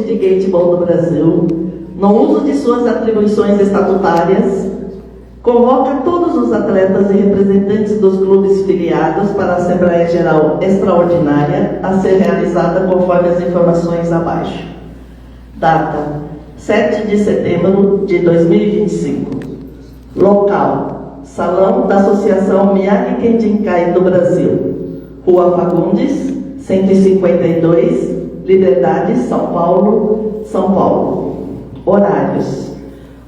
de Gatebol do Brasil, no uso de suas atribuições estatutárias, convoca todos os atletas e representantes dos clubes filiados para a Assembleia Geral Extraordinária a ser realizada conforme as informações abaixo. Data: 7 de setembro de 2025. Local: Salão da Associação Miyagi Kendinkai do Brasil, Rua Fagundes, 152, Liberdade, São Paulo, São Paulo. Horários: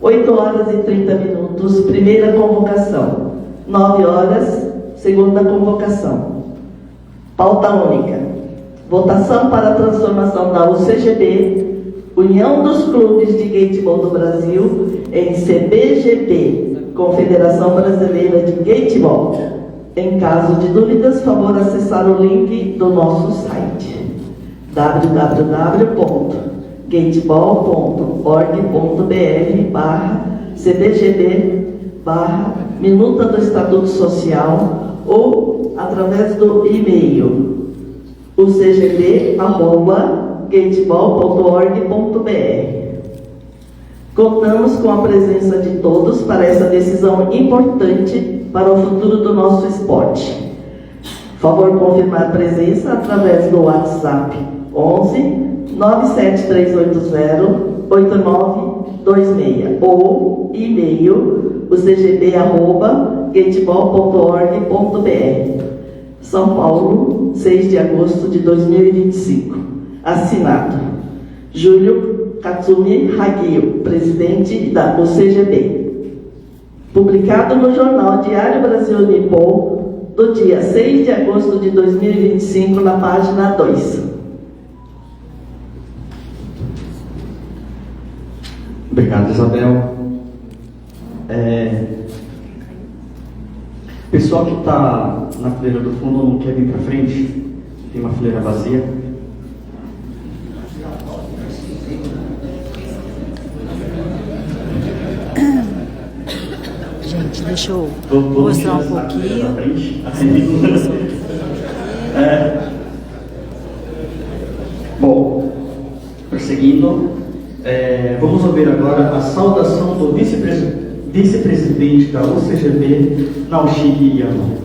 8 horas e 30 minutos, primeira convocação. 9 horas, segunda convocação. Pauta única: votação para a transformação da UCGB, União dos Clubes de Gatebol do Brasil, em CBGB, Confederação Brasileira de Gatebol. Em caso de dúvidas, favor acessar o link do nosso site www.gatebol.org.br/cbgb/minuta do Estatuto Social ou através do e-mail ucgb@gatebol.org.br. Contamos com a presença de todos para essa decisão importante para o futuro do nosso esporte. Favor confirmar presença através do WhatsApp 11 97380 8926 ou e-mail ucgb@gatebol.org.br. São Paulo, 6 de agosto de 2025. Assinado: Júlio Katsumi Hagio, presidente da UCGB. Publicado no jornal Diário Brasil Nippon, do dia 6 de agosto de 2025, na página 2. Obrigado, Isabel. Pessoal que está na fileira do fundo não quer vir para frente? Tem uma fileira vazia. Gente, deixa eu mostrar um pouquinho. Bom, prosseguindo, vamos ouvir agora a saudação do vice-presidente da UCGB, Naoshige Yano.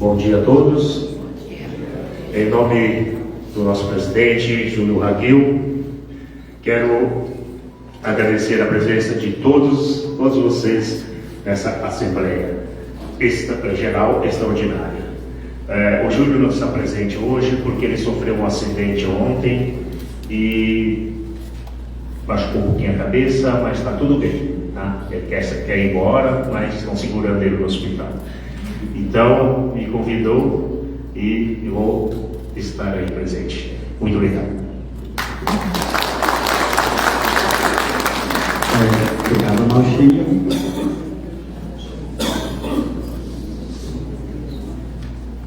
Bom dia a todos. Em nome do nosso presidente, Júlio Hagio, quero agradecer a presença de todos vocês nessa Assembleia Geral Extraordinária. O Júlio não está presente hoje porque ele sofreu um acidente ontem e machucou um pouquinho a cabeça, mas está tudo bem. Tá? Ele quer ir embora, mas estão segurando ele no hospital. Então, me convidou e eu vou estar aí presente. Muito obrigado. Obrigado, Naoshige.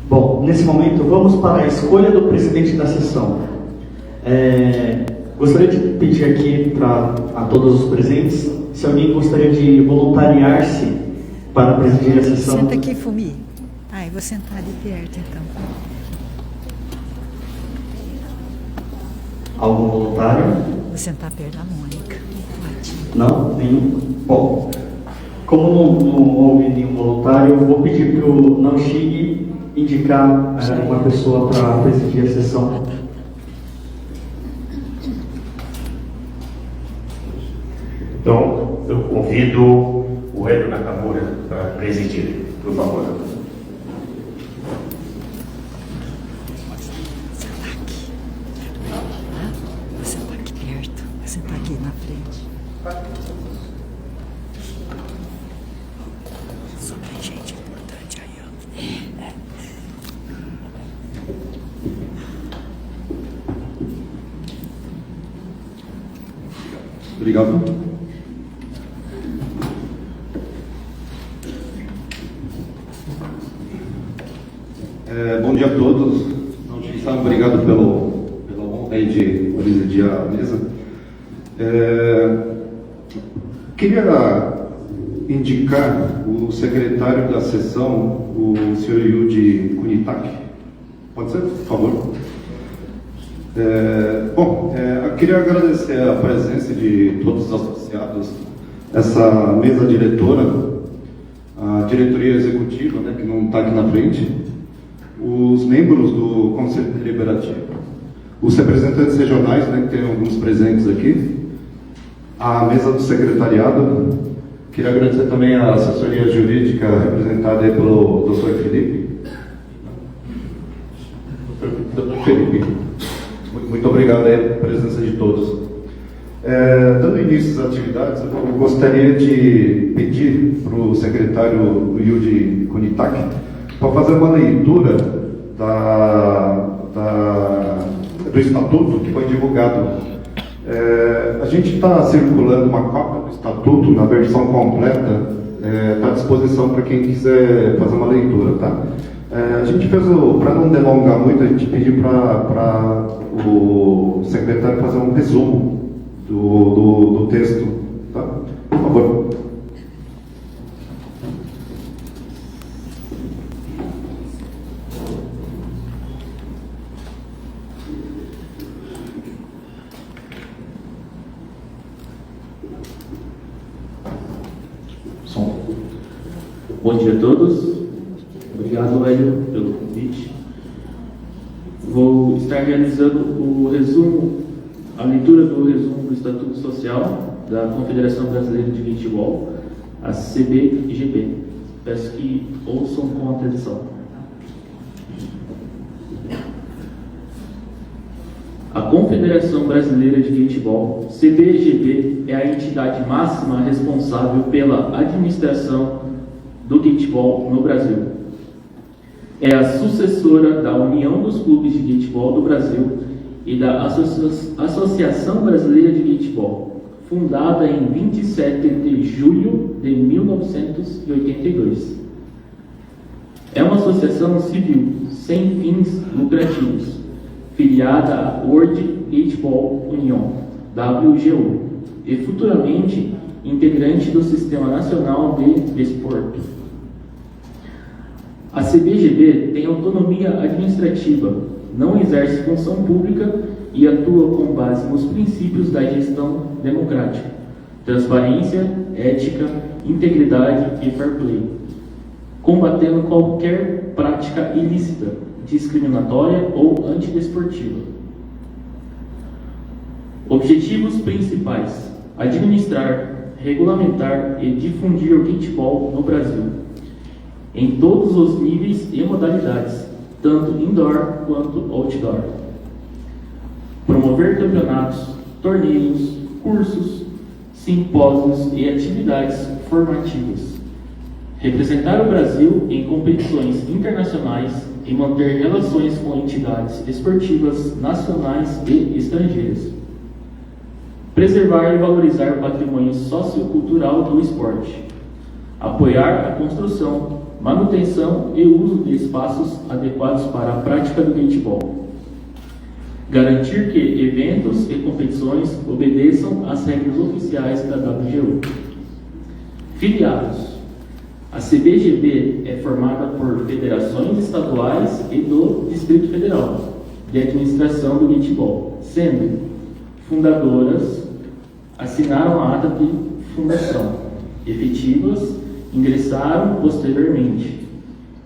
Bom, nesse momento vamos para a escolha do presidente da sessão. Gostaria de pedir aqui a todos os presentes se alguém gostaria de voluntariar-se para presidir a sessão. Senta aqui, Fumi. Eu vou sentar ali perto, então. Algum voluntário? Vou sentar perto da Mônica. Não? Nenhum? Bom, como não houve nenhum voluntário, eu vou pedir para o Naoshige indicar uma pessoa para presidir a sessão. Então, eu convido o Edo Nakamura para presidir, por favor. Vou sentar aqui perto. Vou sentar aqui na frente. Só tem gente importante aí, ó. Obrigado. Bom dia a todos. Obrigado pela honra aí de presidir a mesa. Queria indicar o secretário da sessão, o senhor Yuji Kunitani. Kunitake. Pode ser, por favor? Eu queria agradecer a presença de todos os associados, essa mesa diretora, a diretoria executiva, né, que não está aqui na frente, os membros do Conselho Deliberativo, os representantes regionais, né, que tem alguns presentes aqui, a mesa do secretariado. Queria agradecer também a assessoria jurídica representada aí pelo Dr. Felipe. Muito obrigado aí pela presença de todos. Dando início às atividades, eu gostaria de pedir para o secretário Yuji Kunitake para fazer uma leitura do estatuto que foi divulgado. A gente está circulando uma cópia do estatuto na versão completa, está à disposição para quem quiser fazer uma leitura, tá? A gente fez, para não delongar muito, a gente pediu para o secretário fazer um resumo do texto, tá? Por favor. Bom dia a todos. Obrigado, Hélio, pelo convite. Vou estar realizando a leitura do resumo do Estatuto Social da Confederação Brasileira de Futebol, a CBGB. Peço que ouçam com atenção. A Confederação Brasileira de Futebol, CBGB, é a entidade máxima responsável pela administração do futebol no Brasil. É a sucessora da União dos Clubes de Futebol do Brasil e da Associação Brasileira de Futebol, fundada em 27 de julho de 1982. É uma associação civil sem fins lucrativos, filiada à World Futebol Union, WGU, e futuramente integrante do Sistema Nacional de Desporto. A CBGB tem autonomia administrativa, não exerce função pública e atua com base nos princípios da gestão democrática, transparência, ética, integridade e fair play, combatendo qualquer prática ilícita, discriminatória ou antidesportiva. Objetivos principais: administrar, regulamentar e difundir o futebol no Brasil, em todos os níveis e modalidades, tanto indoor quanto outdoor. Promover campeonatos, torneios, cursos, simpósios e atividades formativas. Representar o Brasil em competições internacionais e manter relações com entidades esportivas nacionais e estrangeiras. Preservar e valorizar o patrimônio sociocultural do esporte. Apoiar a construção, manutenção e uso de espaços adequados para a prática do futebol. Garantir que eventos e competições obedeçam às regras oficiais da WGU. Filiados. A CBGB é formada por federações estaduais e do Distrito Federal de administração do futebol, sendo fundadoras assinaram a ata de fundação, efetivas ingressaram posteriormente,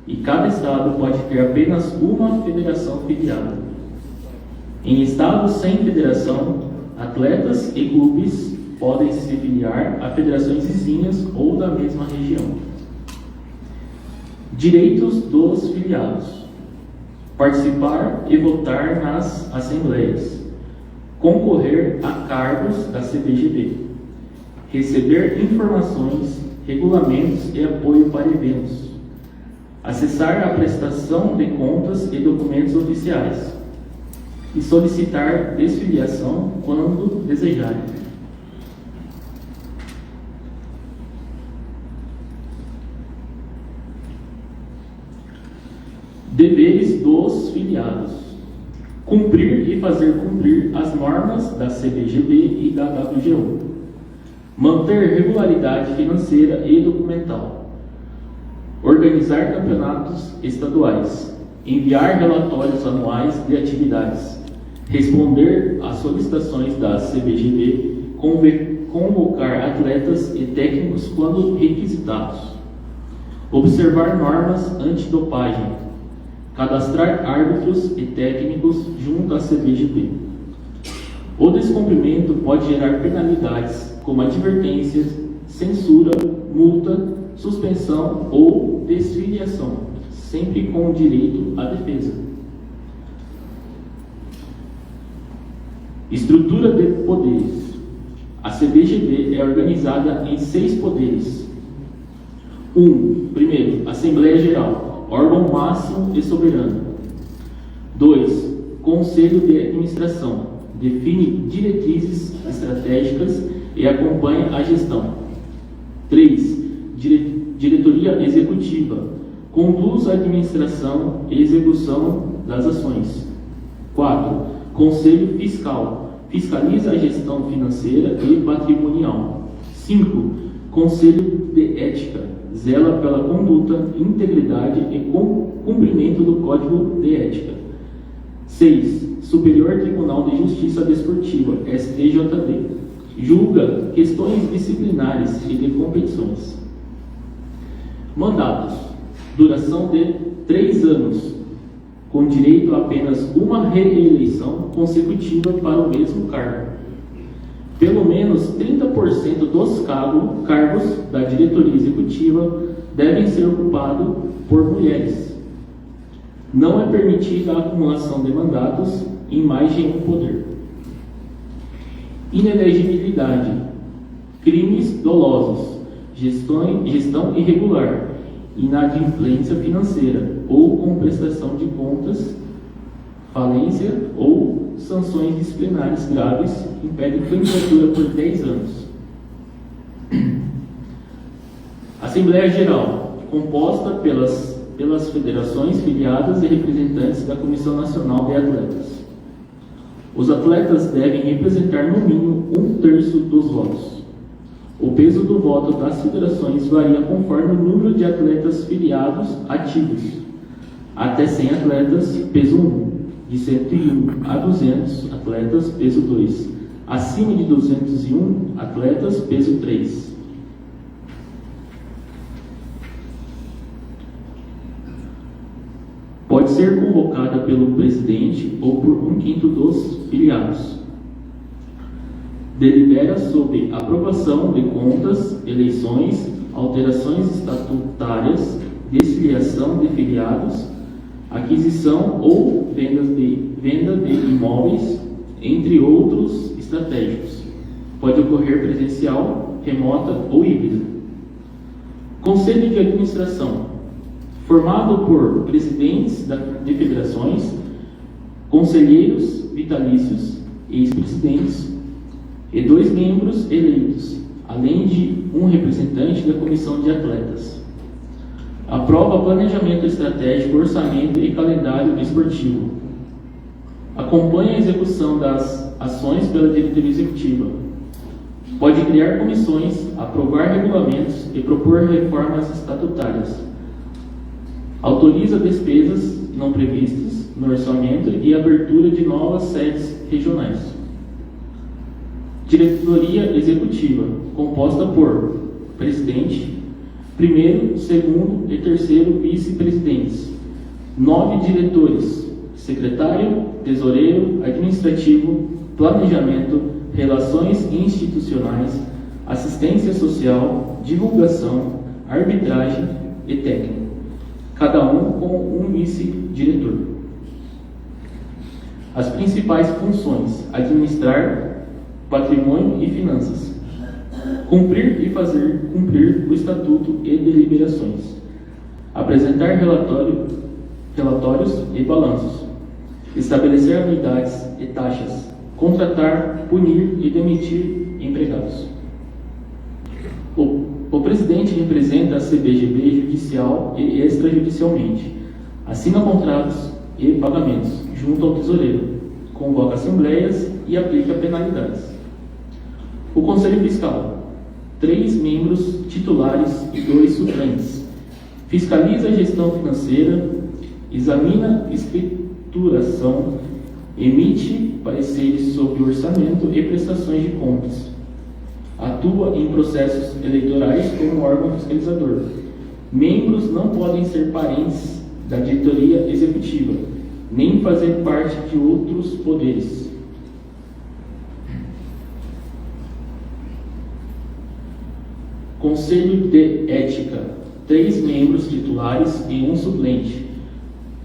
e cada estado pode ter apenas uma federação filiada. Em estados sem federação, atletas e clubes podem se filiar a federações vizinhas ou da mesma região. Direitos dos filiados: participar e votar nas assembleias, concorrer a cargos da CBGB, receber informações, regulamentos e apoio para eventos, acessar a prestação de contas e documentos oficiais e solicitar desfiliação quando desejarem. Deveres dos filiados: cumprir e fazer cumprir as normas da CBGB e da WGU, manter regularidade financeira e documental, organizar campeonatos estaduais, enviar relatórios anuais de atividades, responder às solicitações da CBGB, convocar atletas e técnicos quando requisitados, observar normas antidopagem, cadastrar árbitros e técnicos junto à CBGB. O descumprimento pode gerar penalidades como advertências, censura, multa, suspensão ou desfiliação, sempre com direito à defesa. Estrutura de poderes. A CBGB é organizada em 6 poderes. Primeiro, Assembleia Geral, órgão máximo e soberano. 2. Conselho de Administração, define diretrizes estratégicas e acompanha a gestão. 3. Diretoria Executiva, conduz a administração e execução das ações. 4. Conselho Fiscal, fiscaliza a gestão financeira e patrimonial. 5. Conselho de Ética, zela pela conduta, integridade e cumprimento do Código de Ética. 6. Superior Tribunal de Justiça Desportiva, STJD, julga questões disciplinares e de competições. Mandatos. Duração de 3 anos, com direito a apenas uma reeleição consecutiva para o mesmo cargo. Pelo menos 30% dos cargos da diretoria executiva devem ser ocupados por mulheres. Não é permitida a acumulação de mandatos em mais de um poder. Inelegibilidade. Crimes dolosos, gestão irregular, inadimplência financeira ou com prestação de contas, falência ou sanções disciplinares graves impedem candidatura por 10 anos. Assembleia Geral, composta pelas federações filiadas e representantes da Comissão Nacional de Atletas. Os atletas devem representar no mínimo 1/3 dos votos. O peso do voto das federações varia conforme o número de atletas filiados ativos. Até 100 atletas, peso 1. De 101 a 200 atletas, peso 2. Acima de 201 atletas, peso 3. Pode ser convocada pelo presidente ou por 1/5 dos filiados. Delibera sobre aprovação de contas, eleições, alterações estatutárias, desfiliação de filiados, aquisição ou venda de imóveis, entre outros estratégicos. Pode ocorrer presencial, remota ou híbrida. Conselho de Administração, formado por presidentes de federações, conselheiros vitalícios, ex-presidentes e 2 membros eleitos, além de um representante da comissão de atletas. Aprova planejamento estratégico, orçamento e calendário esportivo. Acompanha a execução das ações pela diretoria executiva. Pode criar comissões, aprovar regulamentos e propor reformas estatutárias. Autoriza despesas não previstas no orçamento e abertura de novas sedes regionais. Diretoria Executiva, composta por presidente, primeiro, segundo e terceiro vice-presidentes, 9 diretores, secretário, tesoureiro, administrativo, planejamento, relações institucionais, assistência social, divulgação, arbitragem e técnica, cada um com um vice-diretor. As principais funções: administrar patrimônio e finanças, cumprir e fazer cumprir o estatuto e deliberações, apresentar relatórios e balanços, estabelecer anuidades e taxas, contratar, punir e demitir empregados. O presidente representa a CBGB judicial e extrajudicialmente, assina contratos e pagamentos junto ao tesoureiro, convoca assembleias e aplica penalidades. O Conselho Fiscal, 3 membros titulares e 2 suplentes, fiscaliza a gestão financeira examina escrituração, emite pareceres sobre orçamento e prestações de contas, atua em processos eleitorais como órgão fiscalizador. Membros não podem ser parentes da diretoria executiva, nem fazer parte de outros poderes. Conselho de Ética, 3 membros titulares e 1 suplente.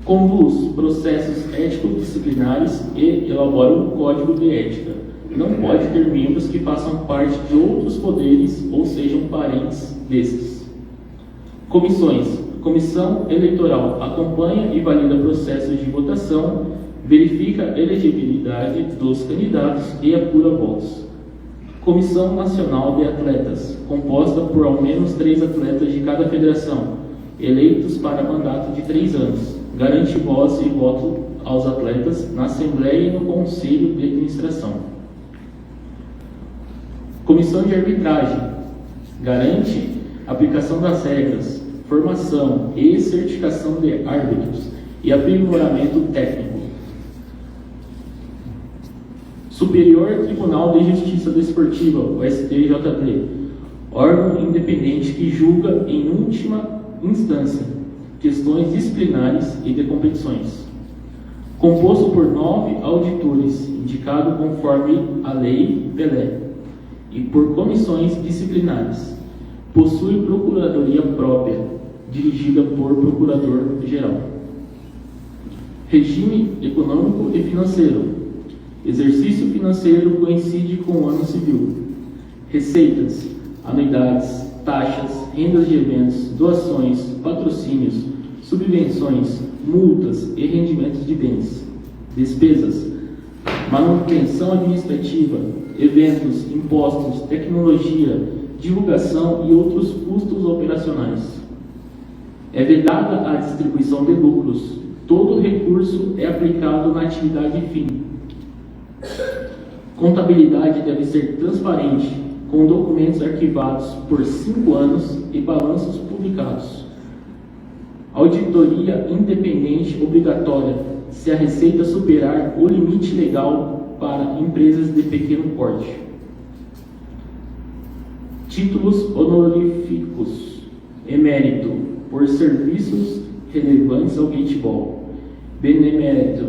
Conduz processos ético-disciplinares e elabora um código de ética. Não pode ter membros que façam parte de outros poderes ou sejam parentes desses. Comissões. Comissão Eleitoral acompanha e valida processos de votação, verifica a elegibilidade dos candidatos e apura votos. Comissão Nacional de Atletas, composta por ao menos 3 atletas de cada federação, eleitos para mandato de 3 anos. Garante voz e voto aos atletas na Assembleia e no Conselho de Administração. Comissão de Arbitragem, garante aplicação das regras, formação e certificação de árbitros e aprimoramento técnico. Superior Tribunal de Justiça Desportiva, o STJD, órgão independente que julga em última instância questões disciplinares e de competições. Composto por 9 auditores, indicado conforme a Lei Pelé, e por comissões disciplinares. Possui procuradoria própria, dirigida por Procurador-Geral. Regime econômico e financeiro. Exercício financeiro coincide com o ano civil. Receitas, anuidades, taxas, rendas de eventos, doações, patrocínios, subvenções, multas e rendimentos de bens. Despesas, manutenção administrativa, eventos, impostos, tecnologia, divulgação e outros custos operacionais. É vedada a distribuição de lucros. Todo recurso é aplicado na atividade fim. Contabilidade deve ser transparente, com documentos arquivados por 5 anos e balanços publicados. Auditoria independente obrigatória, se a receita superar o limite legal para empresas de pequeno porte. Títulos honoríficos, emérito, por serviços relevantes ao handebol. Benemérito,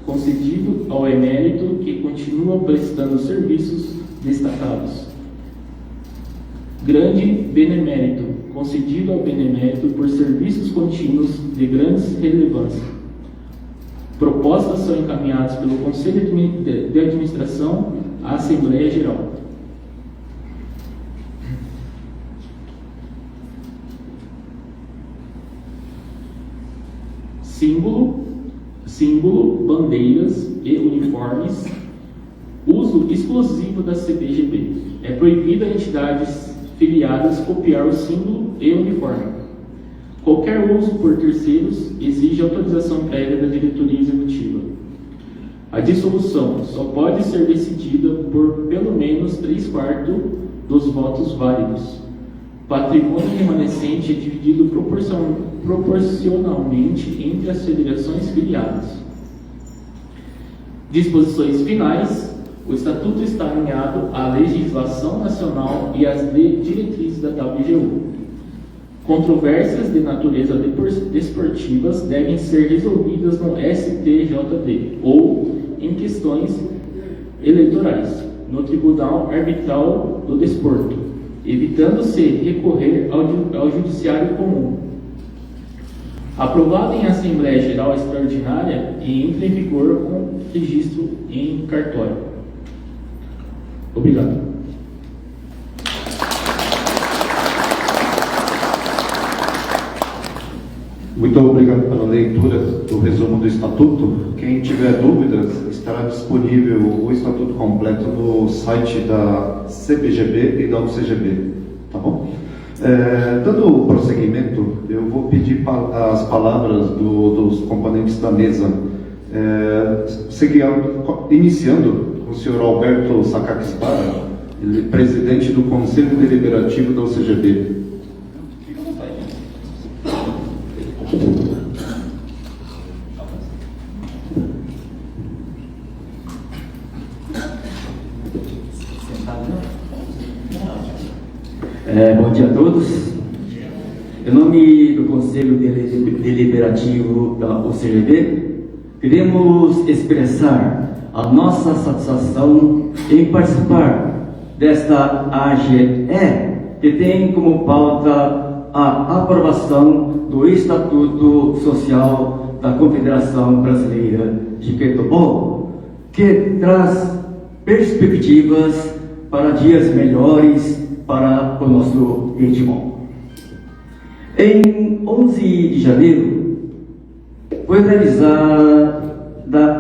concedido ao emérito que continua prestando serviços destacados. Grande benemérito, concedido ao benemérito por serviços contínuos de grande relevância. Propostas são encaminhadas pelo Conselho de Administração à Assembleia Geral. Símbolo, bandeiras e uniformes. Uso exclusivo da CBGB. É proibido a entidades filiadas copiar o símbolo e o uniforme. Qualquer uso por terceiros exige autorização prévia da diretoria executiva. A dissolução só pode ser decidida por pelo menos 3/4 dos votos válidos. Patrimônio remanescente é dividido proporcionalmente entre as federações filiadas. Disposições finais. O Estatuto está alinhado à legislação nacional e às diretrizes da WGU. Controvérsias de natureza desportivas devem ser resolvidas no STJD ou, em questões eleitorais, no Tribunal Arbitral do Desporto, evitando-se recorrer ao Judiciário Comum. Aprovado em Assembleia Geral Extraordinária e entra em vigor com registro em cartório. Obrigado. Muito obrigado pela leitura do resumo do Estatuto. Quem tiver dúvidas, estará disponível o Estatuto completo no site da CBGB e da UCGB, tá bom? Dando prosseguimento, eu vou pedir as palavras dos componentes da mesa, iniciando com o senhor Alberto Sakakis Barra, ele é presidente do Conselho Deliberativo da UCGB. Bom dia a todos. Em nome do Conselho Deliberativo da UCGB, queremos expressar a nossa satisfação em participar desta AGE, que tem como pauta a aprovação do Estatuto Social da Confederação Brasileira de Futebol, que traz perspectivas para dias melhores para o nosso futebol. Em 11 de janeiro, foi realizada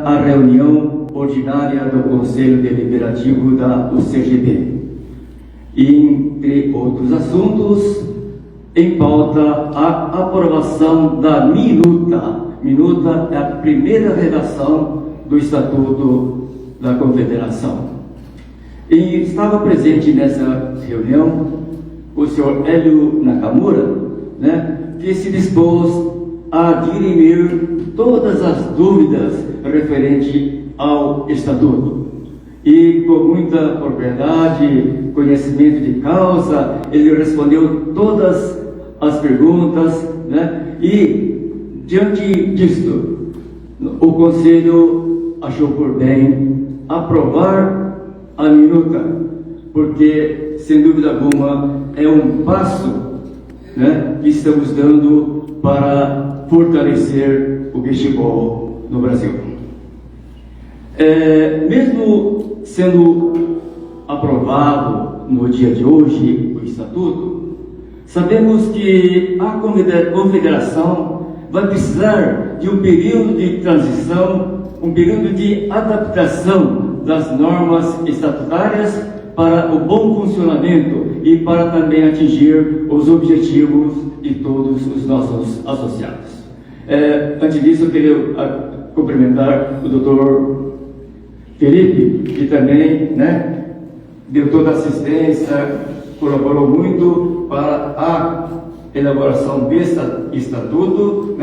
a reunião ordinária do Conselho Deliberativo da UCGB. Entre outros assuntos, em pauta a aprovação da minuta. Minuta é a primeira redação do Estatuto da Confederação. E estava presente nessa reunião o senhor Hélio Nakamura, que se dispôs a dirimir todas as dúvidas referentes ao Estatuto. E com muita propriedade, conhecimento de causa, ele respondeu todas as perguntas, e diante disto, o Conselho achou por bem aprovar a minuta, porque, sem dúvida alguma, é um passo que estamos dando para fortalecer o futebol no Brasil. Mesmo sendo aprovado no dia de hoje o Estatuto, sabemos que a Confederação vai precisar de um período de transição, um período de adaptação das normas estatutárias para o bom funcionamento e para também atingir os objetivos de todos os nossos associados. Antes disso, eu queria cumprimentar o doutor Felipe, que também deu toda a assistência, colaborou muito para a elaboração desse estatuto,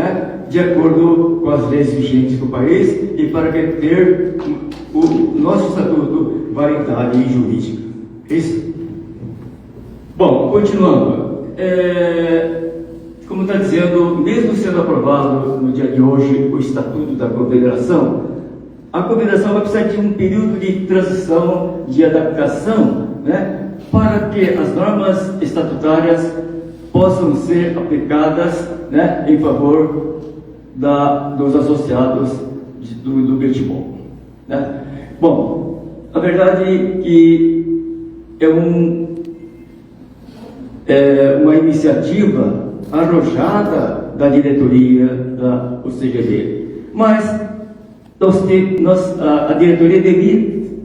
de acordo com as leis vigentes do país e para ter o nosso estatuto validade jurídica. Isso? Bom, continuando. Como está dizendo, mesmo sendo aprovado no dia de hoje o Estatuto da Confederação, a Confederação vai precisar de um período de transição, de adaptação, para que as normas estatutárias possam ser aplicadas em favor dos associados do futebol. Bom, a verdade é que é uma iniciativa arrojada da diretoria da UCGB, mas a diretoria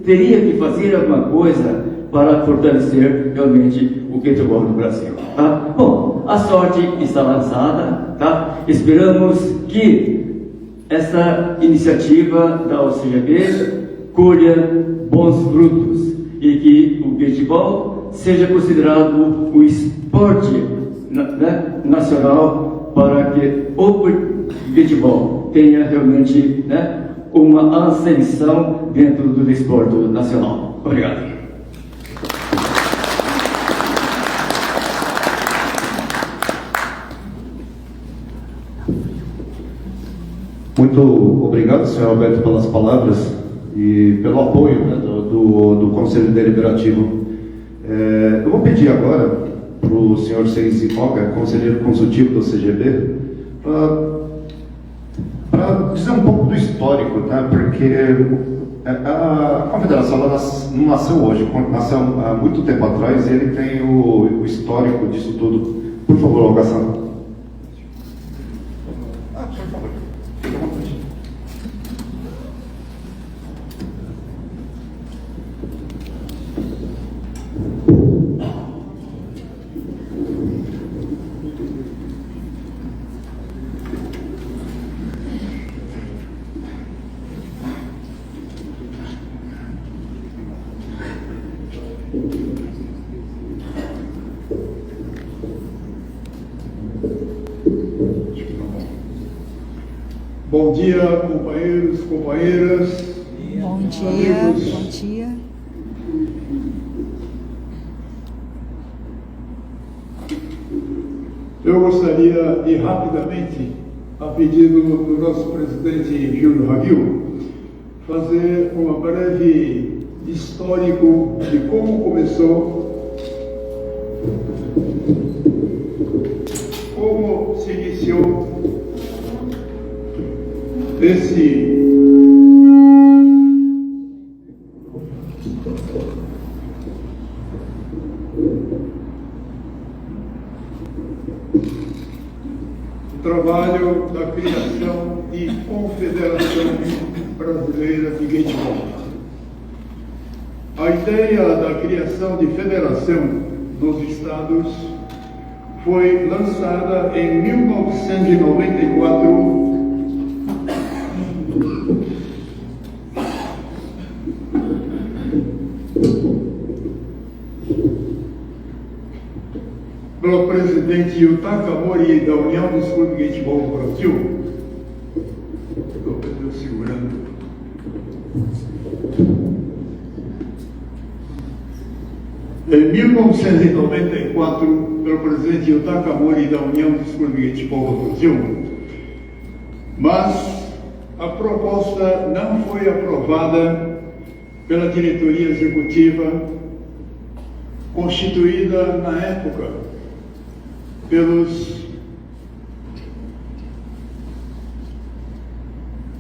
teria que fazer alguma coisa para fortalecer realmente o futebol no Brasil. Bom, a sorte está lançada, esperamos que essa iniciativa da UCGB colha bons frutos e que o futebol seja considerado um esporte nacional, para que o futebol tenha realmente uma ascensão dentro do desporto nacional. Obrigado. Muito obrigado, senhor Alberto, pelas palavras e pelo apoio do Conselho Deliberativo. Eu vou pedir agora para o senhor Seisi Koga, conselheiro consultivo do CGB, para dizer um pouco do histórico, porque a Confederação não nasceu hoje, nasceu há muito tempo atrás, e ele tem o histórico disso tudo. Por favor, Algação. Bom, Bom dia, companheiros, companheiras. Bom dia, amigos. bom dia. Eu gostaria de rapidamente, a pedido do nosso presidente Júlio Hagil, fazer uma breve histórico de como começou, como se iniciou esse trabalho da criação e Confederação Brasileira de Gueitebol. A ideia da criação de federação nos estados foi lançada em 1994 pelo presidente Yutaka Mori da União dos Clubes de Gueitebol do Brasil. Estou segurando. Em 1994, pelo presidente Yutaka Mori da União dos Clubes de Gueitebol do Brasil, mas a proposta não foi aprovada pela diretoria executiva constituída na época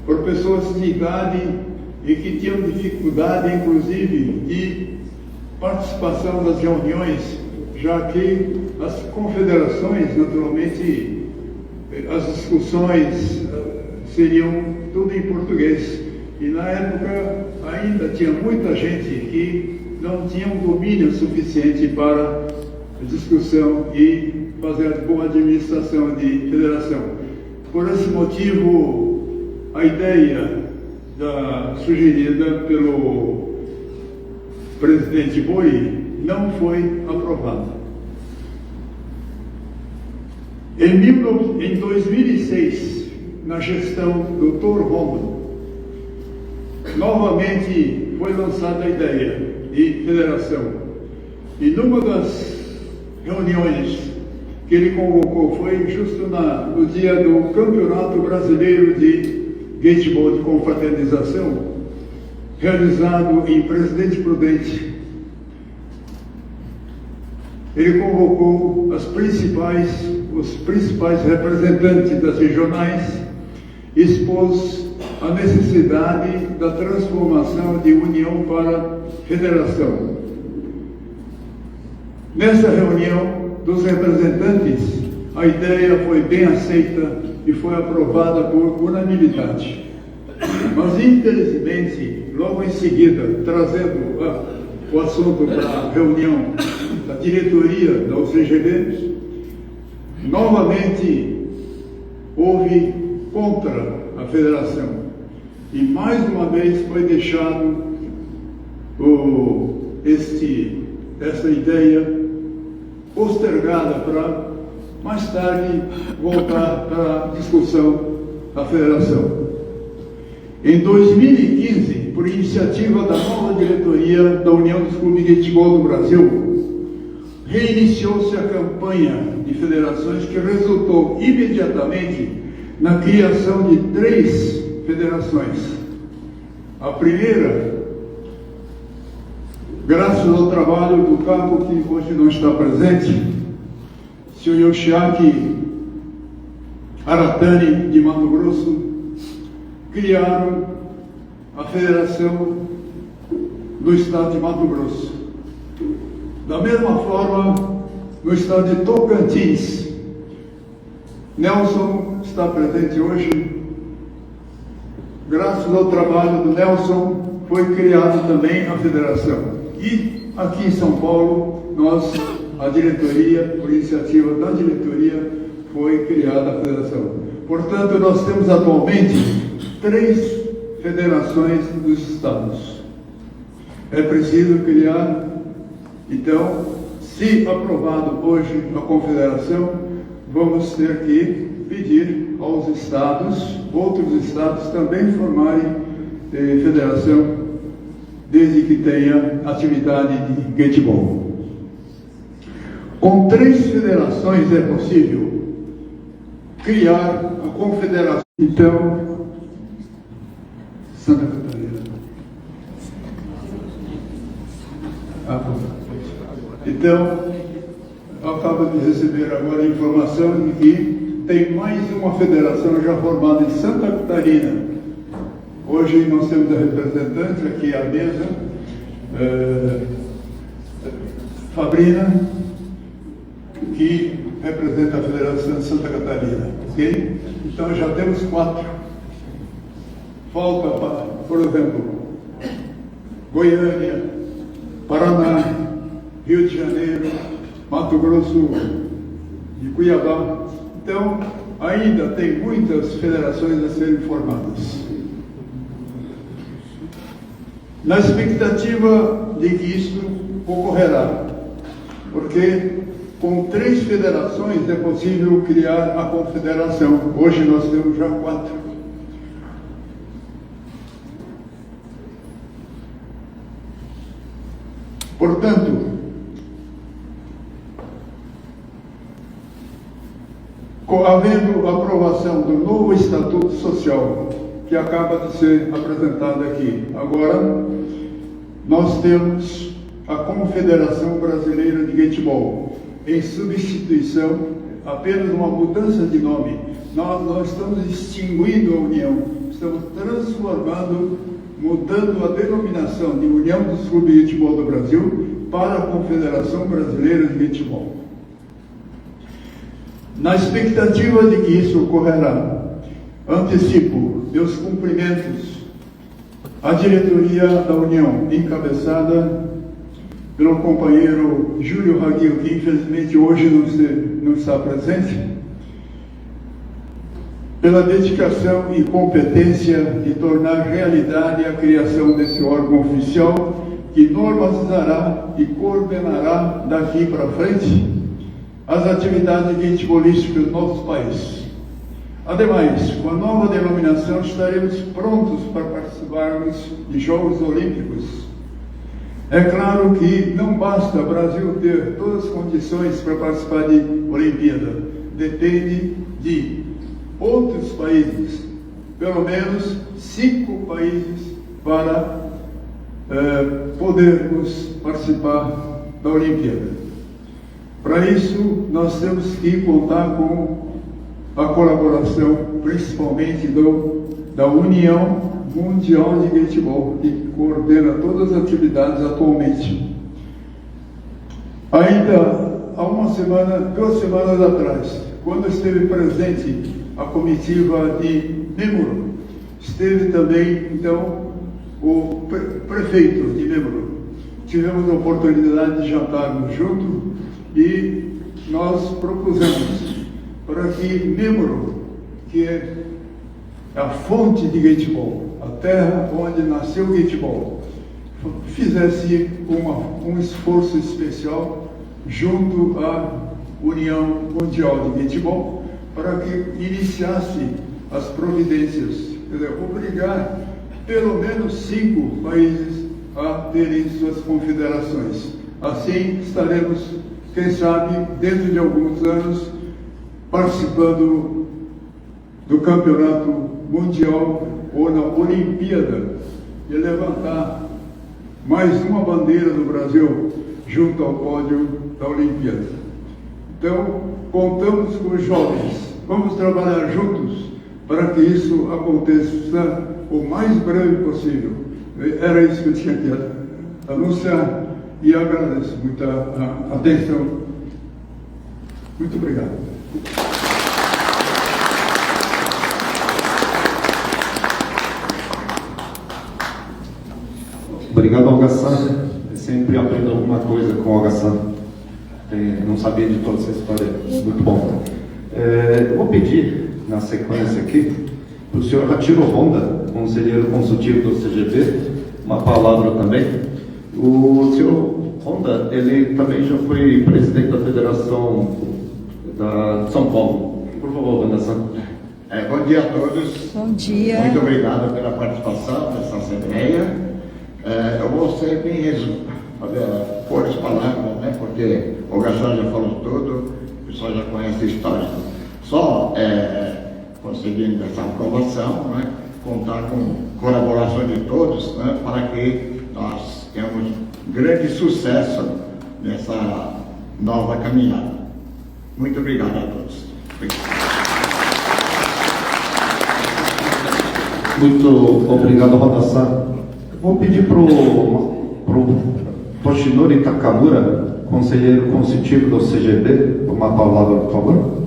por pessoas de idade e que tinham dificuldade, inclusive, de participação das reuniões, já que as confederações, naturalmente, as discussões seriam tudo em português. E na época ainda tinha muita gente que não tinha um domínio suficiente para discussão e fazer a boa administração de federação. Por esse motivo, a ideia sugerida pelo presidente Boi não foi aprovada. Em 2006, na gestão do Dr. Roman, novamente foi lançada a ideia de federação. E numa das reuniões que ele convocou foi justo no dia do Campeonato Brasileiro de Gueitebol de Confraternização, realizado em Presidente Prudente. Ele convocou os principais representantes das regionais, expôs a necessidade da transformação de união para federação. Nessa reunião dos representantes, a ideia foi bem aceita e foi aprovada por unanimidade. Mas, infelizmente, logo em seguida, trazendo o assunto para a reunião da diretoria da UCGB, novamente houve contra a federação. E mais uma vez foi deixado essa ideia postergada para mais tarde voltar para a discussão da federação. Em 2015, por iniciativa da nova diretoria da União dos Clubes de Gueitebol do Brasil, reiniciou-se a campanha de federações que resultou imediatamente na criação de 3 federações. A primeira, graças ao trabalho do cabo que hoje não está presente, Sr. Yoshiaki Aratani, de Mato Grosso, criaram a Federação do Estado de Mato Grosso. Da mesma forma, no estado de Tocantins, Nelson está presente hoje. Graças ao trabalho do Nelson, foi criada também a federação. E aqui em São Paulo, a diretoria, por iniciativa da diretoria, foi criada a federação. Portanto, nós temos atualmente 3 federações dos estados. É preciso criar, então, se aprovado hoje a confederação, vamos ter que pedir aos estados, outros estados também formarem federação, desde que tenha atividade de handebol. Com 3 federações é possível criar a confederação. Então, Santa Catarina. Então, eu acabo de receber agora a informação de que tem mais uma federação já formada em Santa Catarina. Hoje nós temos a representante aqui à mesa, Fabrina, que representa a Federação de Santa Catarina. Ok? Então já temos 4. Falta, por exemplo, Goiânia, Paraná, Rio de Janeiro, Mato Grosso e Cuiabá. Então, ainda tem muitas federações a serem formadas. Na expectativa de que isso ocorrerá, porque com 3 federações é possível criar a confederação. Hoje nós temos já 4. Portanto, havendo a aprovação do novo Estatuto Social, que acaba de ser apresentado aqui, agora nós temos a Confederação Brasileira de Handebol, em substituição, apenas uma mudança de nome. Nós estamos extinguindo a União, estamos transformando, mudando a denominação de União dos Clubes de Handebol do Brasil para a Confederação Brasileira de Handebol. Na expectativa de que isso ocorrerá, antecipo meus cumprimentos à diretoria da União, encabeçada pelo companheiro Júlio Raguil, que infelizmente hoje não está presente, pela dedicação e competência de tornar realidade a criação desse órgão oficial que normatizará e coordenará daqui para frente as atividades handbolísticas do nosso país. Ademais, com a nova denominação, estaremos prontos para participarmos de Jogos Olímpicos. É claro que não basta o Brasil ter todas as condições para participar de Olimpíada. Depende de outros países, pelo menos 5 países, para podermos participar da Olimpíada. Para isso, nós temos que contar com a colaboração, principalmente da União Mundial de Handebol, que coordena todas as atividades atualmente. Ainda há 2 semanas atrás, quando esteve presente a comitiva de Memuro, esteve também, então, o prefeito de Memuro. Tivemos a oportunidade de jantarmos juntos e nós propusemos para que Memuro, que é a fonte de handebol, a terra onde nasceu o handebol, fizesse um esforço especial junto à União Mundial de Handebol para que iniciasse as providências, quer dizer, obrigar pelo menos 5 países a terem suas confederações. Assim estaremos, quem sabe, dentro de alguns anos, participando do campeonato mundial ou na Olimpíada e levantar mais uma bandeira do Brasil junto ao pódio da Olimpíada. Então, contamos com os jovens, vamos trabalhar juntos para que isso aconteça o mais breve possível. Era isso que eu tinha que anunciar e agradeço muito a atenção. Muito obrigado. Obrigado, Algaçá. Eu sempre aprendo alguma coisa com o Algaçá. Não sabia de toda essa história. Muito bom. Eu vou pedir, na sequência aqui, para o senhor Hachiro Honda, conselheiro consultivo do CGB, uma palavra também. O senhor Honda, ele também já foi presidente da Federação de São Paulo. Por favor, Honda-san. Bom dia a todos. Bom dia. Muito obrigado pela participação nessa assembleia. Eu vou ser bem por as palavras, né? Porque o Gastão já falou tudo, o pessoal já conhece a história. Só conseguindo essa aprovação, né? Contar com colaboração de todos, né? Para que nós tenhamos grande sucesso nessa nova caminhada. Muito obrigado a todos. Muito obrigado, Rodassá. Vou pedir para o Toshinori Takamura, conselheiro consultivo do CGB, uma palavra, por favor.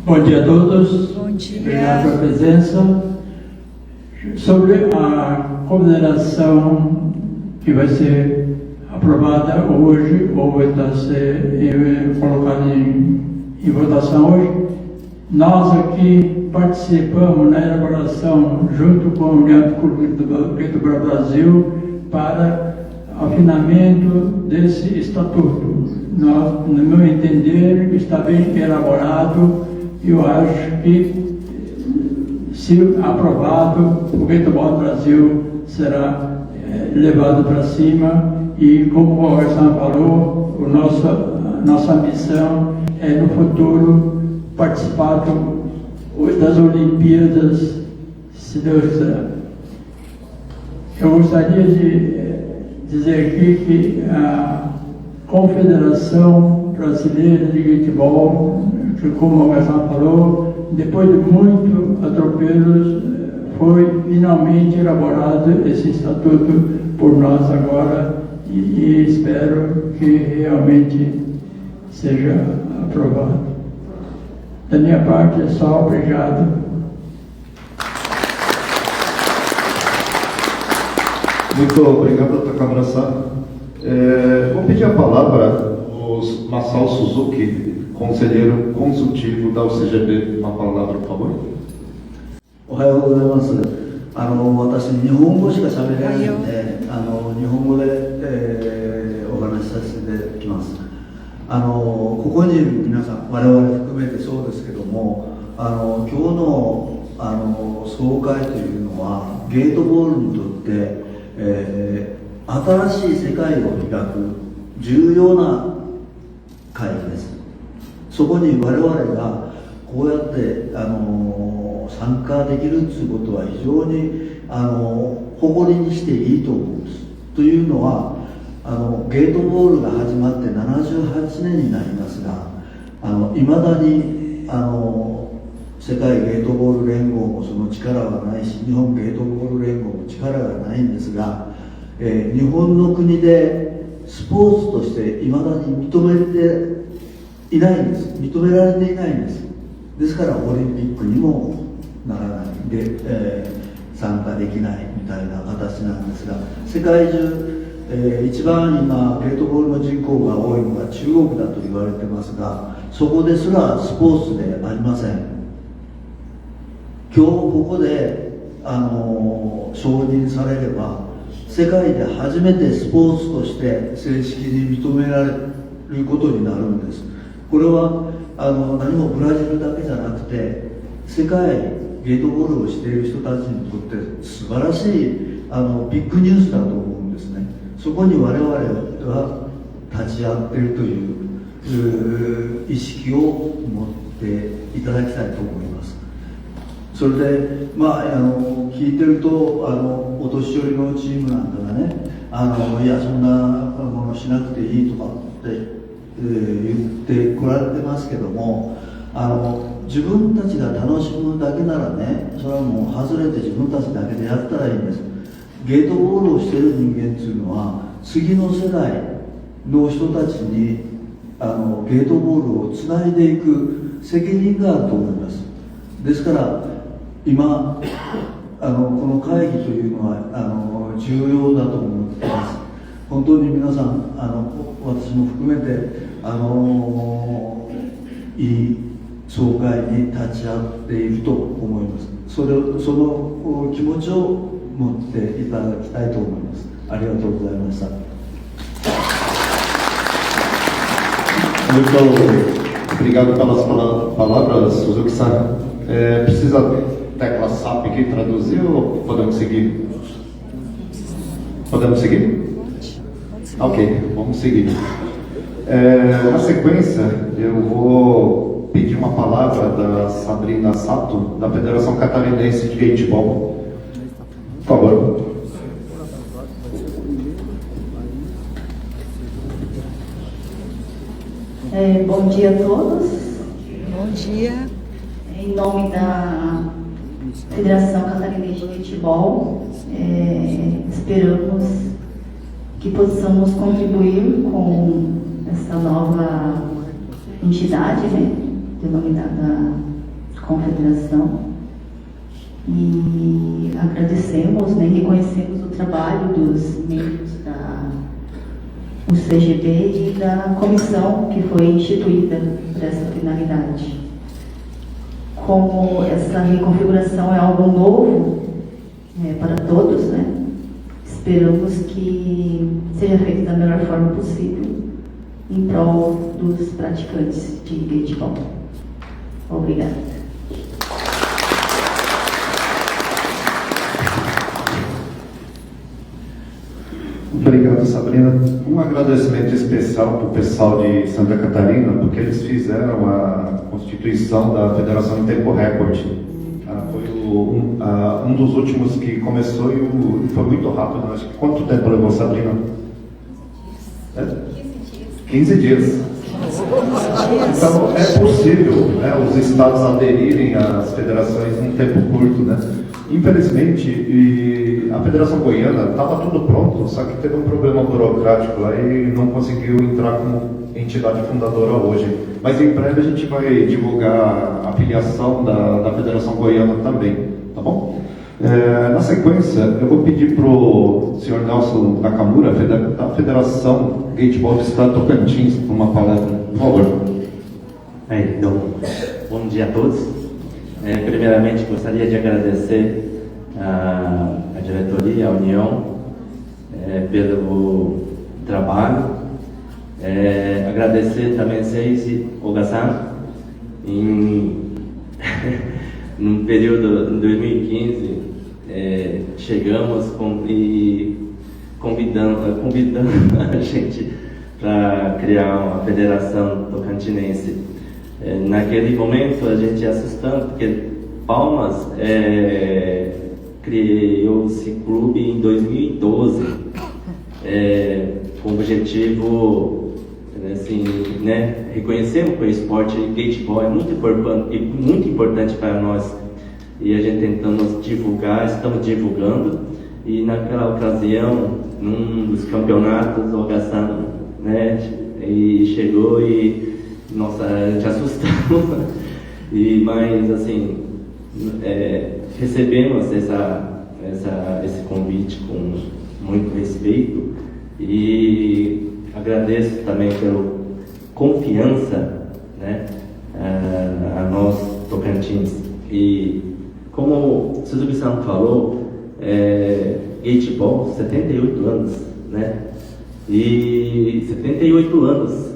Bom dia a todos. Bom dia. Obrigado pela presença. Sobre a consideração que vai ser aprovada hoje, ou vai ser colocada em votação hoje, nós aqui participamos na elaboração, junto com a União do Clube do Brasil, para afinamento desse estatuto. Nós, no meu entender, está bem elaborado. Eu acho que, se aprovado, o Futebol do Brasil será levado para cima e, como o Roberto falou, nossa missão é, no futuro, participar das Olimpíadas, se Deus quiser. Eu gostaria de dizer aqui que a Confederação Brasileira de Futebol, que, como o Gastão falou, depois de muitos atropelos, foi finalmente elaborado esse estatuto por nós agora e espero que realmente seja aprovado. Da minha parte é só obrigado. Muito obrigado, Takamura-san. Vou pedir a palavra ao Masao Suzuki, conselheiro consultivo da UCGB. Uma palavra, por favor. おはようございます。私、日本語しか喋れないので、日本語で、お話しさせていただきます。ここにいる皆さん、我々含めてそうですけども、今日の、総会というのは、ゲートボールにとって、新しい世界を開く重要な会議です。そこに我々がこうやって参加できるということは非常に誇りにしていいと思うんです。というのはゲートボールが始まって78年になりますが、いまだに世界ゲートボール連合もその力はないし、日本ゲートボール連合も力がないんですが、日本の国でスポーツとしていまだに認めていないんです。認められていないんです。ですからオリンピックにもならないで、参加できないみたいな形なんですが、世界中、一番今ゲートボールの人口が多いのが中国だと言われてますが、そこですらスポーツでありません。今日ここで承認されれば、世界で初めてスポーツとして正式に認められることになるんです。これは何もブラジルだけじゃなくて、世界ゲートボールをしている人たちにとって素晴らしいビッグニュースだと思うんですね。そこに我々が立ち会っているという意識を持っていただきたいと思います。それで、聞いてるとお年寄りのチームなんかがね、いやそんなものしなくていいとかって言ってこられてますけども、自分たちが楽しむだけならね、それはもう外れて自分たちだけでやったらいいんです。ゲートボールをしている人間っていうのは次の世代の人たちにゲートボールをつないでいく責任があると思います。ですから今この会議というのは重要だと思っています。本当に皆さん私も含めていい総会に立ち会っていると思います。その気持ちを持っていただきたいと思います。ありがとうございました。Muito Obrigado pelas palavras, Suzuki-san. Precisa tecla SAP aqui traduzir ou podemos seguir? Podemos seguir? Ok, vamos seguir. Na sequência, eu vou pedir uma palavra da Sabrina Sato, da Federação Catarinense de Handebol. Por favor. Bom dia a todos. Bom dia. Em nome da Federação Catarinense de Handebol, esperamos que possamos contribuir com essa nova entidade, né, denominada Confederação, e agradecemos, né, reconhecemos o trabalho dos membros do CGB e da comissão que foi instituída para essa finalidade. Como essa reconfiguração é algo novo para todos, né, esperamos que seja feito da melhor forma possível em prol dos praticantes de handebol. Obrigada. Obrigado, Sabrina. Um agradecimento especial para o pessoal de Santa Catarina, porque eles fizeram a constituição da Federação em tempo recorde. Foi um dos últimos que começou e foi muito rápido. Acho que quanto tempo levou, Sabrina? 15 dias. Então, é possível, né, os estados aderirem às federações em tempo curto, né? Infelizmente, a Federação Goiana estava tudo pronto, só que teve um problema burocrático lá e não conseguiu entrar como entidade fundadora hoje. Mas em breve a gente vai divulgar a filiação da Federação Goiana também, tá bom? Na sequência, eu vou pedir para o senhor Nelson Nakamura, da Federação Handebol do Estado Tocantins, uma palavra, por favor. Então, bom dia a todos. Primeiramente, gostaria de agradecer a diretoria, a União, pelo trabalho. Agradecer também a Seiji Ogasan, no período de 2015, chegamos convidando a gente para criar uma federação tocantinense. Naquele momento a gente assustando, porque Palmas criou-se clube em 2012, com o objetivo, assim, né, reconhecemos que o esporte handebol é muito importante para nós, e a gente tentamos divulgar, estamos divulgando, e naquela ocasião, num dos campeonatos, o Ogasan, né, e chegou e, nossa, a gente assustou, mas assim, recebemos esse convite com muito respeito, e agradeço também pela confiança, né, a nós Tocantins. E como o Suzuki-san falou, handebol, 78 anos, né? E 78 anos,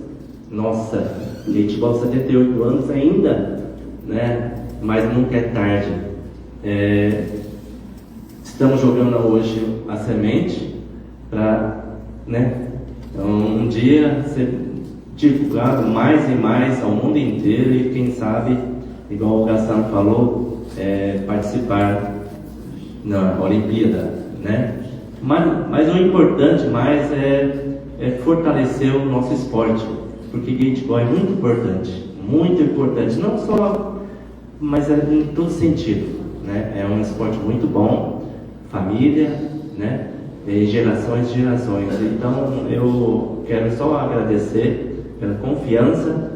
nossa, handebol 78 anos ainda, né? Mas nunca é tarde. Estamos jogando hoje a semente para, né, então, um dia ser divulgado mais e mais ao mundo inteiro e quem sabe, igual o Gassan falou, participar na Olimpíada, né? Mas o importante mais é fortalecer o nosso esporte, porque handebol é muito importante, não só, mas em todo sentido, né? É um esporte muito bom, família, né? E gerações e gerações. Então eu quero só agradecer pela confiança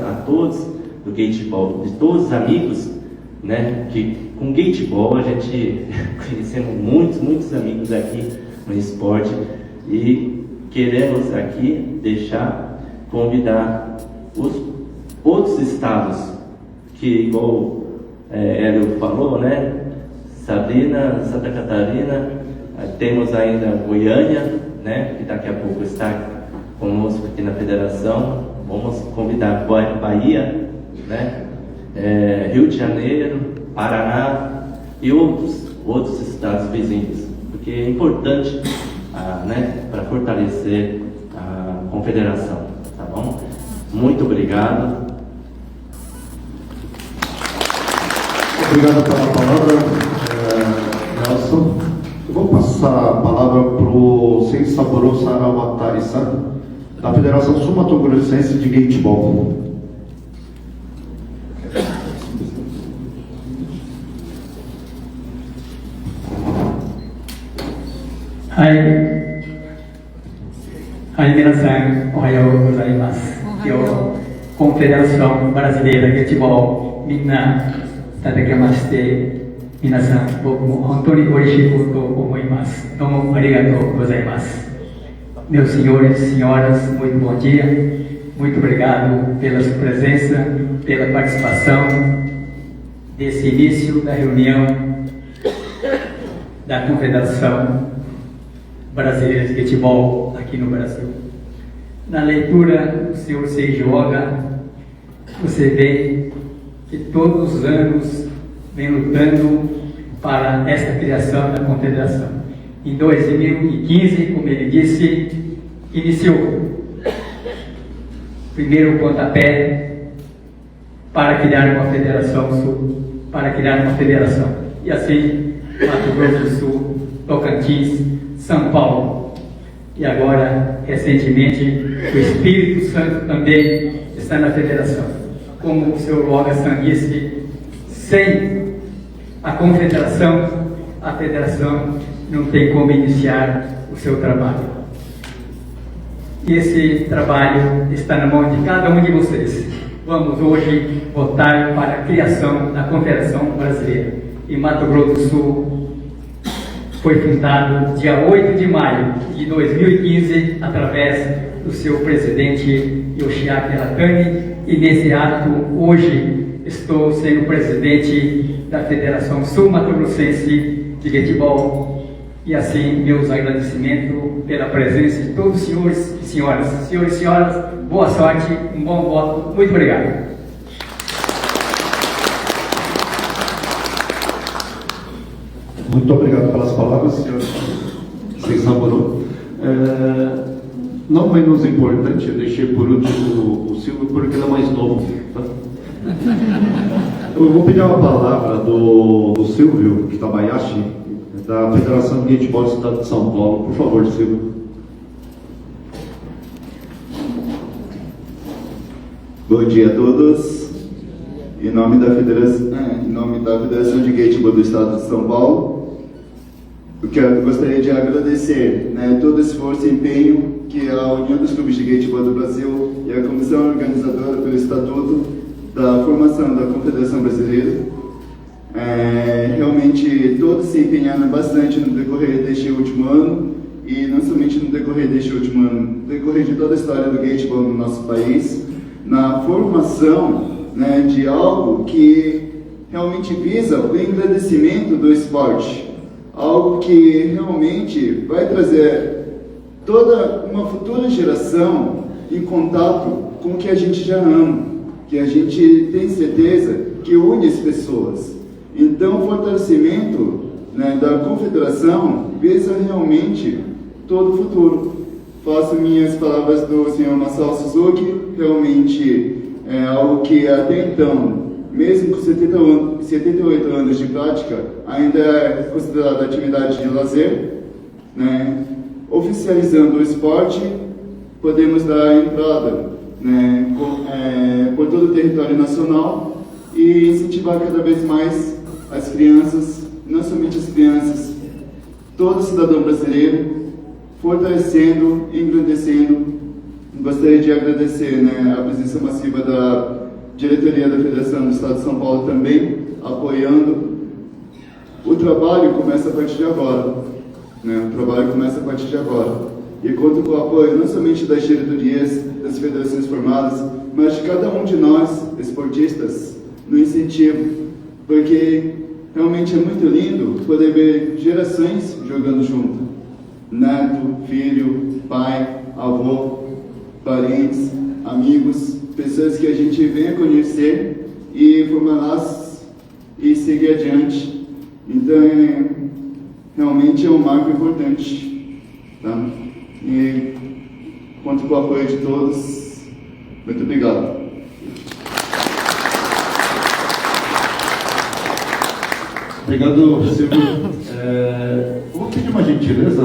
a todos do handebol, de todos os amigos, né? Que com handebol a gente conhecemos muitos amigos aqui no esporte, e queremos aqui convidar os outros estados que, igual Hélio falou, né? Sabrina, Santa Catarina, temos ainda Goiânia, né? Que daqui a pouco está conosco aqui na federação, vamos convidar Bahia, né? Rio de Janeiro, Paraná e outros estados vizinhos, porque é importante, né, para fortalecer a confederação, tá bom? Muito obrigado. Obrigado pela palavra, Nelson. Eu vou passar a palavra para o Sensaburo Sarawatari-san, da Federação Sul-Mato-Grossense de Gateball. Minasan, ohayou gozaimasu. Confederação Brasileira de Gateball, minna tadakemashite, minasan, boku mo hontou ni oishii to omoimasu. Domo arigatou gozaimasu. Meus senhores e senhoras, muito bom dia. Muito obrigado pela sua presença, pela participação desse início da reunião da Confederação Brasileira de Gatebol aqui no Brasil. Na leitura do senhor Seijoga, você vê que todos os anos vem lutando para esta criação da Confederação. Em 2015, como ele disse, iniciou primeiro o pontapé para criar uma Federação Sul, E assim, Mato Grosso do Sul, Tocantins, São Paulo. E agora, recentemente, o Espírito Santo também está na Federação. Como o senhor Loga-san disse, sem a Confederação, a Federação não tem como iniciar o seu trabalho. E esse trabalho está na mão de cada um de vocês. Vamos hoje votar para a criação da Confederação Brasileira. E Mato Grosso do Sul foi fundado dia 8 de maio de 2015, através do seu presidente Yoshiaki Aratani, e nesse ato, hoje, estou sendo presidente da Federação Sul-Mato-Grossense de Gatebol, e assim, meus agradecimentos pela presença de todos os senhores e senhoras. Senhores e senhoras, boa sorte, um bom voto, muito obrigado. Muito obrigado pelas palavras, senhor Sensaburo. Não menos importante, eu deixei por último o Silvio, porque ele é mais novo. Tá? Eu vou pedir uma palavra do Silvio Kitabayashi, da Federação de Gatebol do Estado de São Paulo. Por favor, Silvio. Bom dia a todos. Em nome da Federação de Gatebol do Estado de São Paulo, eu gostaria de agradecer, todo o esforço e empenho que a União dos Clubes de Gatebol do Brasil e a Comissão Organizadora pelo Estatuto da Formação da Confederação Brasileira, realmente todos se empenharam bastante no decorrer deste último ano, e não somente no decorrer deste último ano, no decorrer de toda a história do Gatebol no nosso país, na formação de algo que realmente visa o engrandecimento do esporte, algo que realmente vai trazer toda uma futura geração em contato com o que a gente já ama, que a gente tem certeza que une as pessoas. Então, o fortalecimento da confederação visa realmente todo o futuro. Faço minhas palavras do senhor Masao Suzuki, realmente é algo que até então, mesmo com 78 anos de prática, ainda é considerada atividade de lazer. Oficializando o esporte, podemos dar entrada por todo o território nacional e incentivar cada vez mais as crianças, não somente as crianças, todo cidadão brasileiro, fortalecendo, engrandecendo. Gostaria de agradecer a presença massiva da diretoria da Federação do Estado de São Paulo também, apoiando. O trabalho começa a partir de agora. O trabalho começa a partir de agora. E conto com o apoio não somente das diretorias, das federações formadas, mas de cada um de nós, esportistas, no incentivo. Porque realmente é muito lindo poder ver gerações jogando junto. Neto, filho, pai, avô, parentes, amigos, pessoas que a gente venha conhecer e formar laços e seguir adiante. Então, realmente é um marco importante, tá? E conto com o apoio de todos. Muito obrigado. Obrigado, Silvio. Eu vou pedir uma gentileza,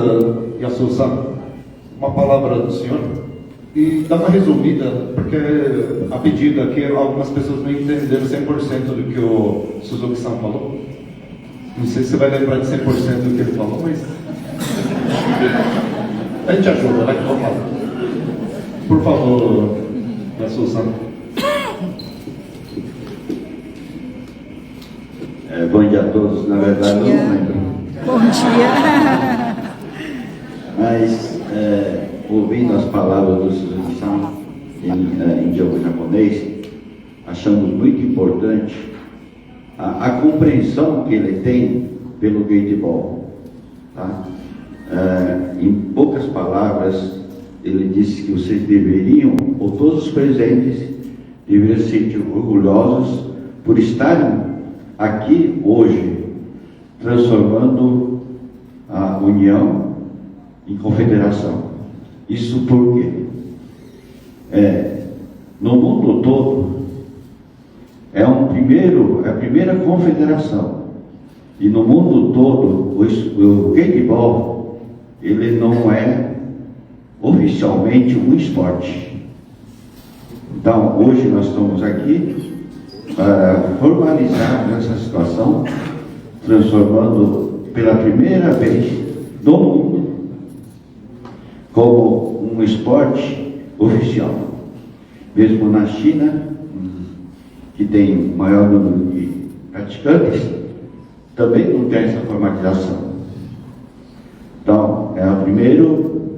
Yasuo-san, uma palavra do senhor e dar uma resumida, porque a pedido aqui algumas pessoas não entenderam 100% do que o Suzuki-san falou. Não sei se você vai lembrar de 100% do que ele falou, mas a gente ajuda, vai, vamos lá. Por favor, Yasuo-san. Bom dia a todos. Na verdade, eu não lembro. Bom dia. Mas, ouvindo as palavras do Suzuki-san em idioma japonês, achamos muito importante a compreensão que ele tem pelo Gateball. Tá? Em poucas palavras, ele disse que vocês deveriam, ou todos os presentes, deveriam se sentir orgulhosos por estarem aqui hoje, transformando a União em confederação. Isso por quê? No mundo todo, é a primeira confederação. E no mundo todo, o Gateball, ele não é oficialmente um esporte. Então, hoje nós estamos aqui para formalizar essa situação, transformando pela primeira vez no mundo como um esporte oficial. Mesmo na China, que tem o maior número de praticantes, também não tem essa formalização. Então, é o primeiro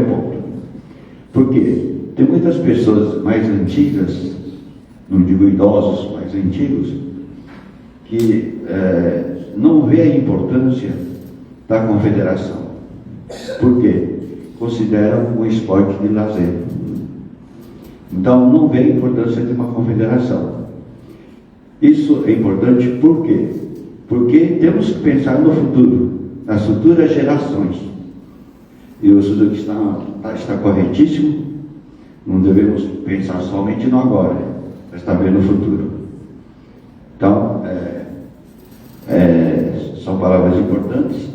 ponto. Por quê? Tem muitas pessoas mais antigas, não digo idosos, mais antigos, que não vê a importância da confederação. Por quê? Consideram um esporte de lazer. Então, não vê a importância de uma confederação. Isso é importante por quê? Porque temos que pensar no futuro, nas futuras gerações. E o Suzuki está corretíssimo. Não devemos pensar somente no agora, mas também no futuro. Então, são palavras importantes,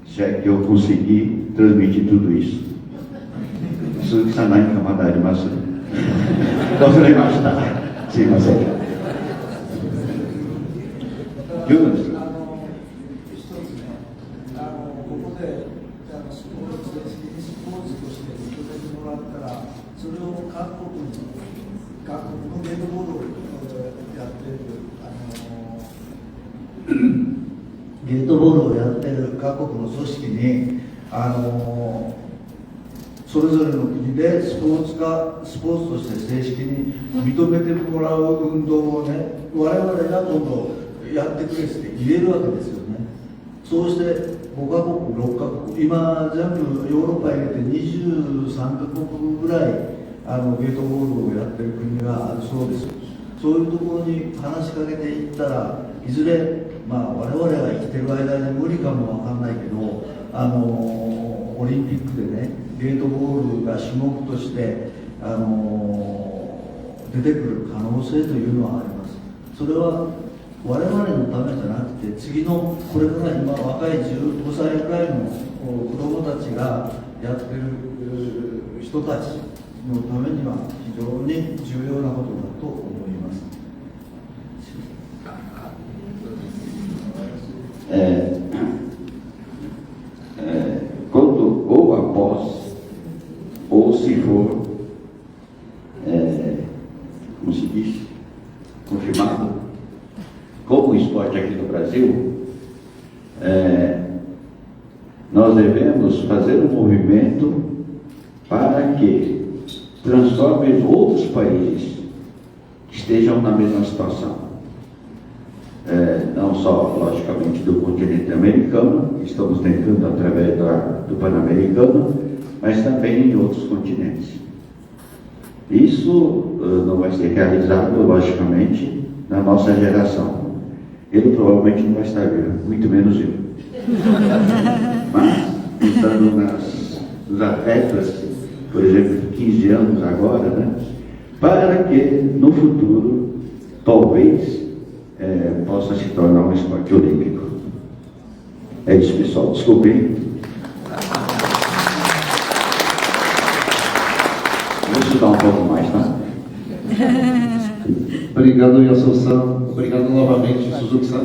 se é que eu conseguir transmitir tudo isso. Suzuki está em Kamadari, mas posso levar está. Sim, mas é.ゲートボールをやっている各国の組織にそれぞれの国でスポーツとして正式に認めてもらう運動をね、我々が今度やってくれって言えるわけですよね。そうして5カ国、6カ国、今全部ヨーロッパ入れて23カ国ぐらいゲートボールをやってる国があるそうです。そういうところに話しかけていったら、いずれ我々が生きてる間に無理かもわかんないけど、オリンピックでね、ゲートボールが種目として、出てくる可能性というのはあります。それは我々のためじゃなくて、次のこれから今若い15歳くらいの子どもたちがやってる人たちのためには非常に重要なことだと思います。Quando ou após ou se for como se diz, confirmado como esporte aqui no Brasil, nós devemos fazer um movimento para que transforme outros países que estejam na mesma situação. Não só, logicamente, do continente americano, estamos tentando através do Pan-Americano, mas também em outros continentes. Isso não vai ser realizado, logicamente, na nossa geração. Ele provavelmente não vai estar vivo, muito menos eu. Mas, pensando nos atletas, por exemplo, de 15 anos agora, né, para que no futuro, talvez, possa se tornar um esporte olímpico. É isso, pessoal. Desculpem. Vou estudar um pouco mais, tá? Obrigado, Yasuo-san. Obrigado novamente, Suzuki-san.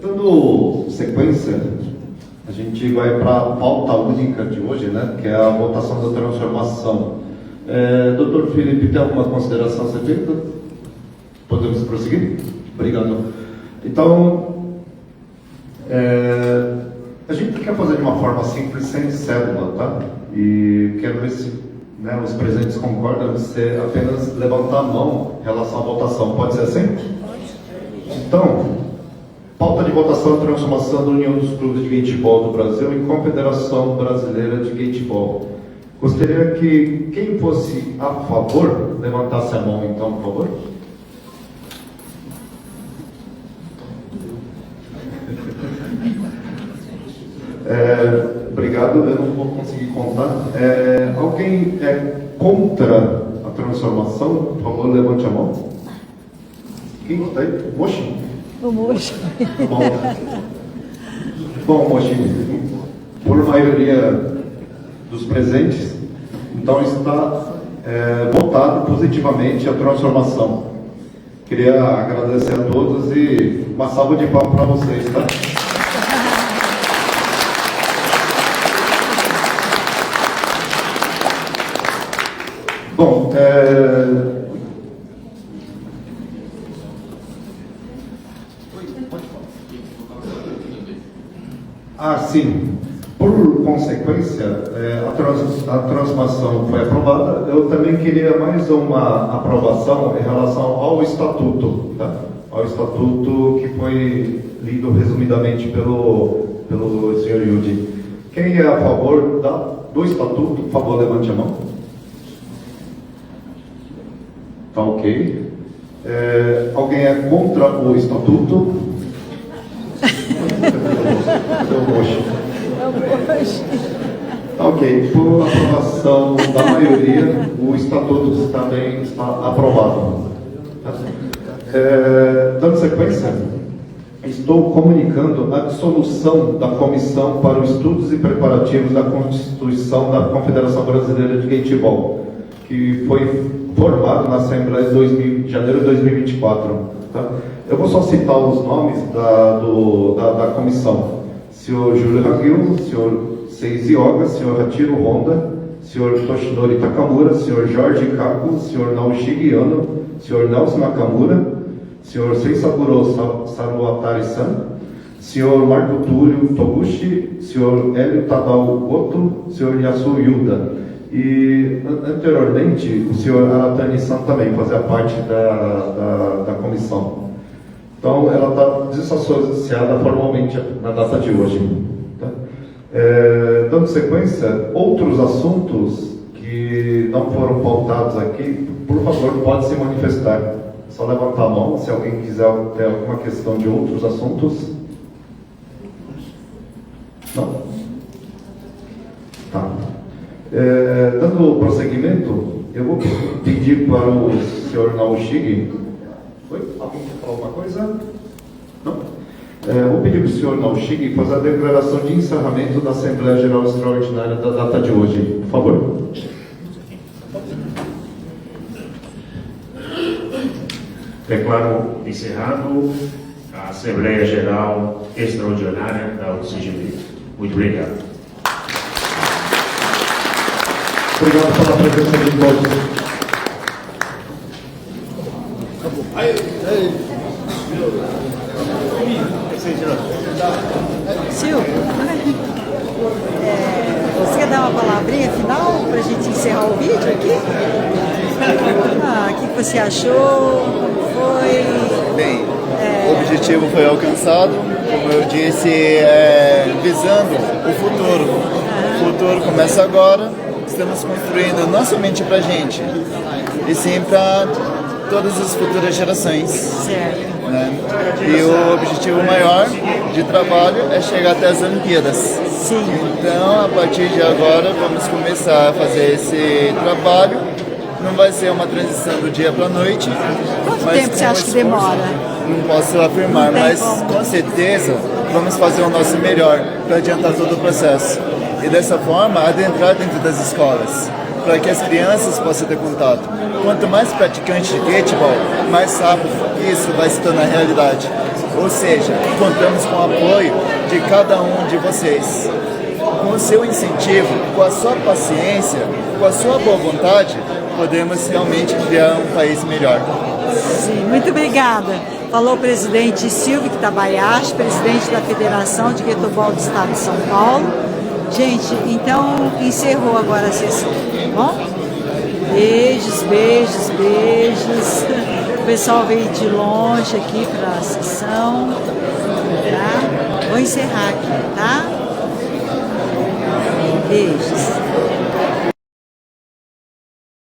Dando sequência, a gente vai para a pauta única de hoje, né? Que é a votação da transformação. Dr. Felipe, tem alguma consideração a ser feita? Podemos prosseguir? Obrigado. Então, a gente quer fazer de uma forma simples, sem cédula, tá? E quero ver se os presentes concordam de ser apenas levantar a mão em relação à votação. Pode ser assim? Então, pauta de votação e transformação da União dos Clubes de Gatebol do Brasil em Confederação Brasileira de Gatebol. Gostaria que quem fosse a favor levantasse a mão, então, por favor. Obrigado, eu não vou conseguir contar. Alguém é contra a transformação? Por favor, levante a mão. Quem está aí? Mochi? O Mochi. Bom, Mochi, por maioria dos presentes, então está votado positivamente a transformação. Queria agradecer a todos e uma salva de palmas para vocês, tá? Bom, sim. Por consequência, a transformação foi aprovada. Eu também queria mais uma aprovação em relação ao estatuto, tá? Ao estatuto que foi lido resumidamente pelo senhor Yudi. Quem é a favor do estatuto, por favor, levante a mão. Tá ok. Alguém é contra o estatuto? Tá ok. Por aprovação da maioria, o estatuto também está aprovado. Dando sequência, estou comunicando a dissolução da Comissão para os Estudos e Preparativos da Constituição da Confederação Brasileira de Gatebol, que foi formado na Assembleia de janeiro de 2024. Tá? Eu vou só citar os nomes da comissão. Senhor Júlio Hagil, senhor Seiji Oga, senhor Hachiro Honda, senhor Toshinori Takamura, senhor Jorge Kaku, senhor Naoshige Yano, senhor Nelson Nakamura, senhor Seisaburo Saruatari-san, senhor Marco Túlio Toguchi, senhor Hélio Tadao Goto, senhor Yasuo Yuda. E anteriormente o senhor Aratani-san também fazia parte da comissão. Então ela está desassociada formalmente na data de hoje. Tá? Dando sequência, outros assuntos que não foram pautados aqui, por favor, pode se manifestar. É só levantar a mão se alguém quiser ter alguma questão de outros assuntos. Não? Tá. Dando prosseguimento, eu vou pedir para o senhor Naoshige. Oi? Alguém quer falar alguma coisa? Não? Vou pedir para o senhor Naoshige fazer a declaração de encerramento da Assembleia Geral Extraordinária da data de hoje. Por favor. Declaro encerrado a Assembleia Geral Extraordinária da UCGB. Muito obrigado. Obrigado pela presença de todos. Silvio, você quer dar uma palavrinha final para a gente encerrar o vídeo aqui? O que você achou? Foi? Bem, o objetivo foi alcançado, como eu disse, visando o futuro. O futuro começa agora, estamos construindo não somente para a gente, e sim para todas as futuras gerações. Certo. Né? E o objetivo maior de trabalho é chegar até as Olimpíadas. Sim. Então, a partir de agora, vamos começar a fazer esse trabalho. Não vai ser uma transição do dia para a noite. Quanto tempo você acha que demora? Não posso afirmar, mas com certeza vamos fazer o nosso melhor para adiantar todo o processo. E dessa forma, adentrar dentro das escolas, para que as crianças possam ter contato. Quanto mais praticantes de skateball, mais rápido isso vai se tornar realidade. Ou seja, contamos com o apoio de cada um de vocês. Com o seu incentivo, com a sua paciência, com a sua boa vontade, podemos realmente criar um país melhor. Sim, muito obrigada. Falou o presidente Silvio Kitabayashi, presidente da Federação de Skateball do Estado de São Paulo. Gente, então encerrou agora a sessão, tá bom? Beijos, beijos, beijos. O pessoal veio de longe aqui para a sessão, tá? Vou encerrar aqui, tá?